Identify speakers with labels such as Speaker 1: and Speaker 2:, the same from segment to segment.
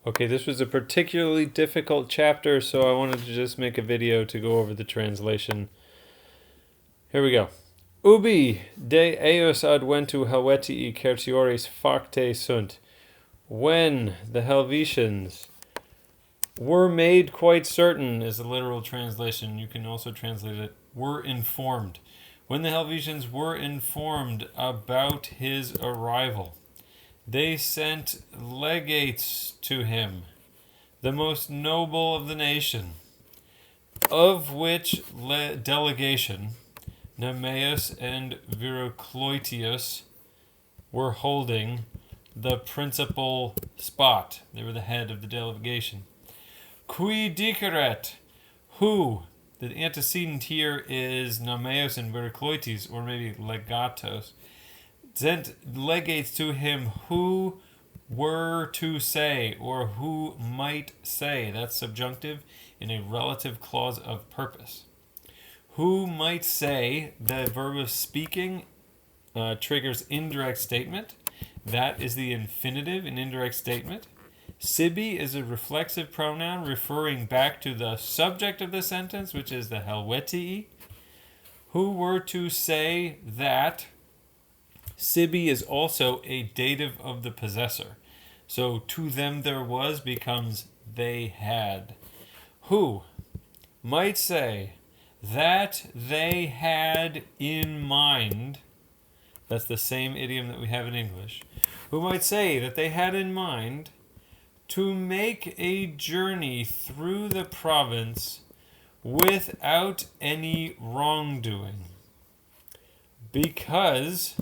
Speaker 1: Okay, this was a particularly difficult chapter, so I wanted to just make a video to go over the translation. Here we go. Ubi de eos adventu Helvetii certiores facte sunt. When the Helvetians were made quite certain is the literal translation. You can also translate it, were informed. When the Helvetians were informed about his arrival, they sent legates to him, the most noble of the nation, of which delegation Nemeus and Virocloetius were holding the principal spot. They were the head of the delegation. Qui diceret, who, the antecedent here is Nemeus and Virocloetes, or maybe legatos, sent legates to him who were to say, or who might say. That's subjunctive in a relative clause of purpose. Who might say, the verb of speaking triggers indirect statement. That is the infinitive in indirect statement. Sibi is a reflexive pronoun referring back to the subject of the sentence, which is the Helvetii. Who were to say that. Sibi is also a dative of the possessor. So to them there was becomes they had. Who might say that they had in mind. That's the same idiom that we have in English. Who might say that they had in mind to make a journey through the province without any wrongdoing, because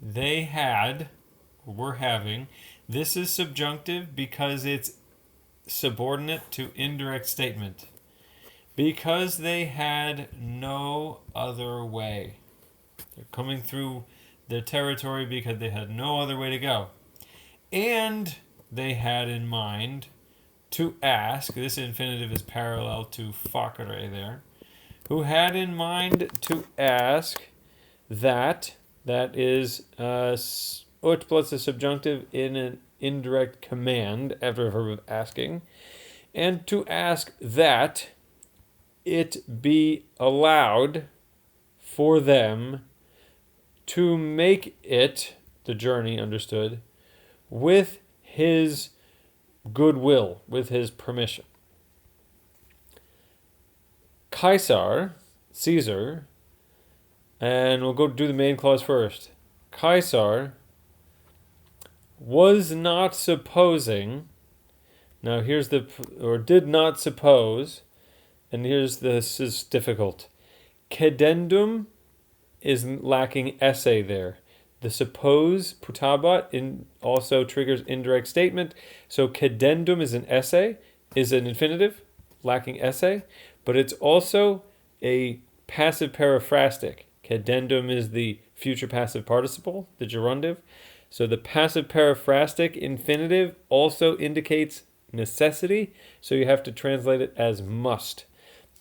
Speaker 1: they had, or were having, this is subjunctive because it's subordinate to indirect statement. Because they had no other way. They're coming through their territory because they had no other way to go. And they had in mind to ask, this infinitive is parallel to facere there, who had in mind to ask that is ut plus a subjunctive in an indirect command after a verb of asking, and to ask that it be allowed for them to make it, the journey understood, with his goodwill, with his permission. Caesar, and we'll go do the main clause first. Caesar was not supposing, now here's did not suppose, and this is difficult. Cedendum is lacking esse there. The suppose, putabat, also triggers indirect statement. So cedendum is an esse, is an infinitive, lacking esse, but it's also a passive periphrastic. Cedendum is the future passive participle, the gerundive. So the passive periphrastic infinitive also indicates necessity, so you have to translate it as must.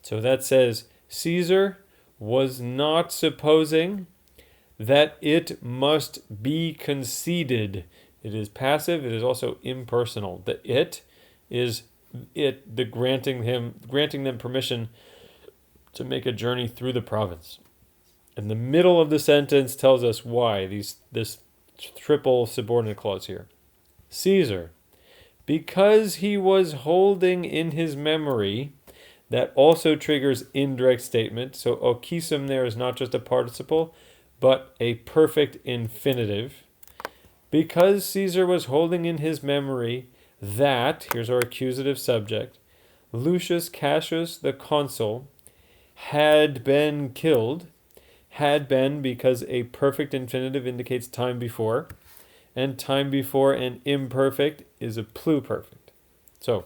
Speaker 1: So that says, Caesar was not supposing that it must be conceded. It is passive, it is also impersonal. The it is the granting them permission to make a journey through the province. And the middle of the sentence tells us why, this triple subordinate clause here. Caesar, because he was holding in his memory, that also triggers indirect statement. So okisum there is not just a participle, but a perfect infinitive. Because Caesar was holding in his memory that, here's our accusative subject, Lucius Cassius the consul had been killed. Had been because a perfect infinitive indicates time before, and time before an imperfect is a pluperfect. So,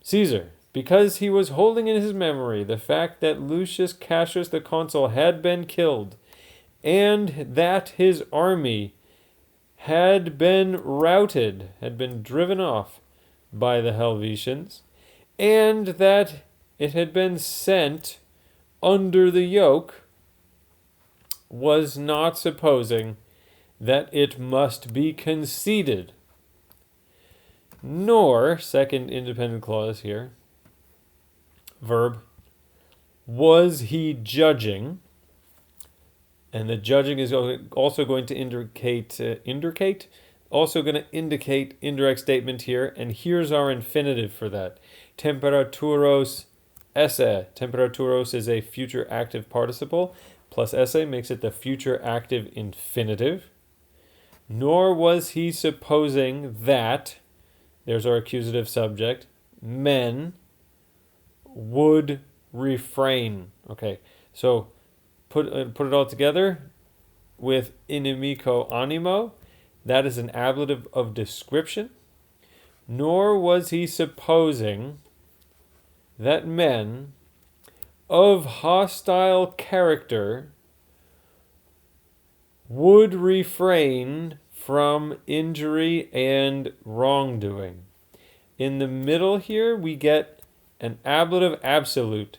Speaker 1: Caesar, because he was holding in his memory the fact that Lucius Cassius the consul had been killed, and that his army had been routed, had been driven off by the Helvetians, and that it had been sent under the yoke, was not supposing that it must be conceded. Nor, second independent clause here, verb, was he judging, and the judging is also going to indicate indirect statement here, and here's our infinitive for that. Temperaturos esse. Temperaturos is a future active participle, plus esse makes it the future active infinitive. Nor was he supposing that, there's our accusative subject, men would refrain. Okay, so put it all together with inimico animo. That is an ablative of description. Nor was he supposing that men of hostile character would refrain from injury and wrongdoing. In the middle here, we get an ablative absolute,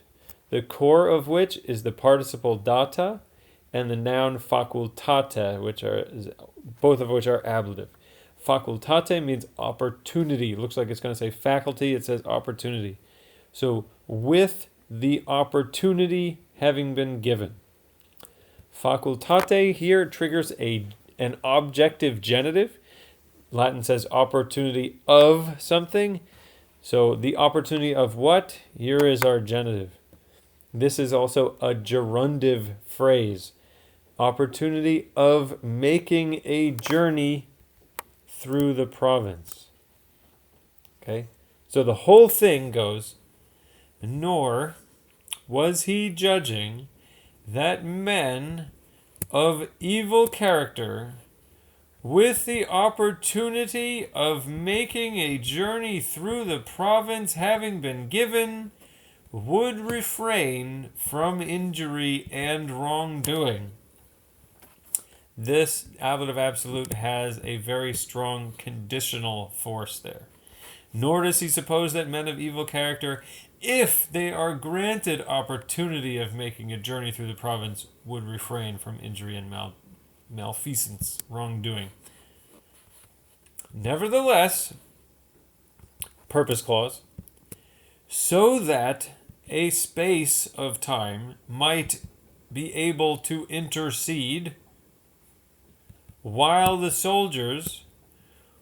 Speaker 1: the core of which is the participle data and the noun facultate, both of which are ablative. Facultate means opportunity. It looks like it's going to say faculty. It says opportunity. So with the opportunity having been given. Facultate here triggers an objective genitive. Latin says opportunity of something. So the opportunity of what? Here is our genitive. This is also a gerundive phrase. Opportunity of making a journey through the province. Okay? So the whole thing goes, nor was he judging that men of evil character, with the opportunity of making a journey through the province having been given, would refrain from injury and wrongdoing. This ablative absolute has a very strong conditional force there. Nor does he suppose that men of evil character, if they are granted opportunity of making a journey through the province, would refrain from injury and malfeasance, wrongdoing. Nevertheless, purpose clause, so that a space of time might be able to intercede while the soldiers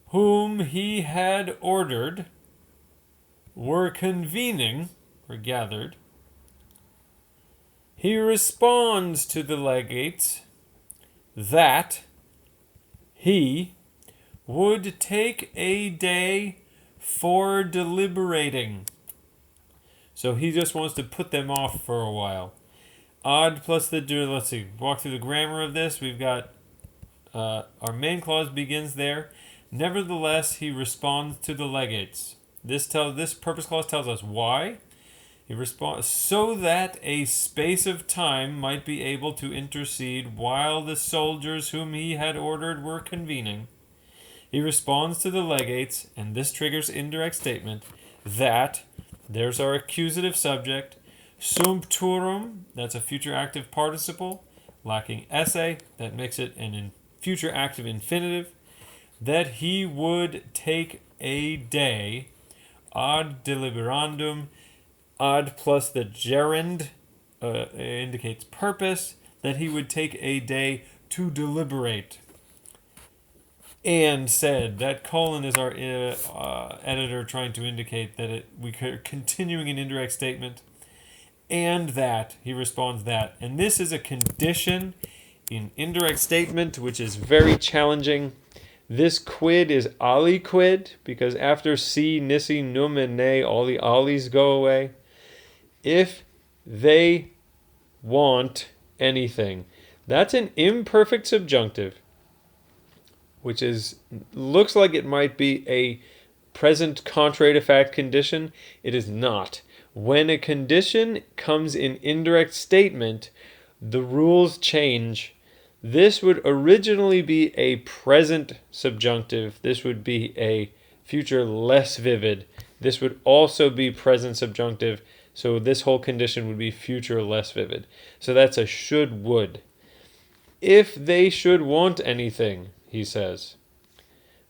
Speaker 1: whom he had ordered were convening, or gathered, he responds to the legates that he would take a day for deliberating. So he just wants to put them off for a while. Odd plus the, let's see, walk through the grammar of this. We've got our main clause begins there. Nevertheless, he responds to the legates. This purpose clause tells us why. He responds so that a space of time might be able to intercede while the soldiers whom he had ordered were convening. He responds to the legates, and this triggers indirect statement, that, there's our accusative subject, sumpturum, that's a future active participle, lacking esse, that makes it an future active infinitive, that he would take a day, ad deliberandum, ad plus the gerund indicates purpose, that he would take a day to deliberate. And said, that colon is our editor trying to indicate that we are continuing an indirect statement. And that, he responds that. And this is a condition in indirect statement, which is very challenging. This quid is aliquid, because after si, nisi, num, and ne, all the alis go away. If they want anything. That's an imperfect subjunctive, which looks like it might be a present contrary to fact condition. It is not. When a condition comes in indirect statement, the rules change. This would originally be a present subjunctive. This would be a future less vivid. This would also be present subjunctive. So this whole condition would be future less vivid. So that's a should would. If they should want anything, he says,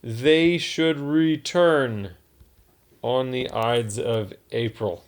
Speaker 1: they should return on the Ides of April.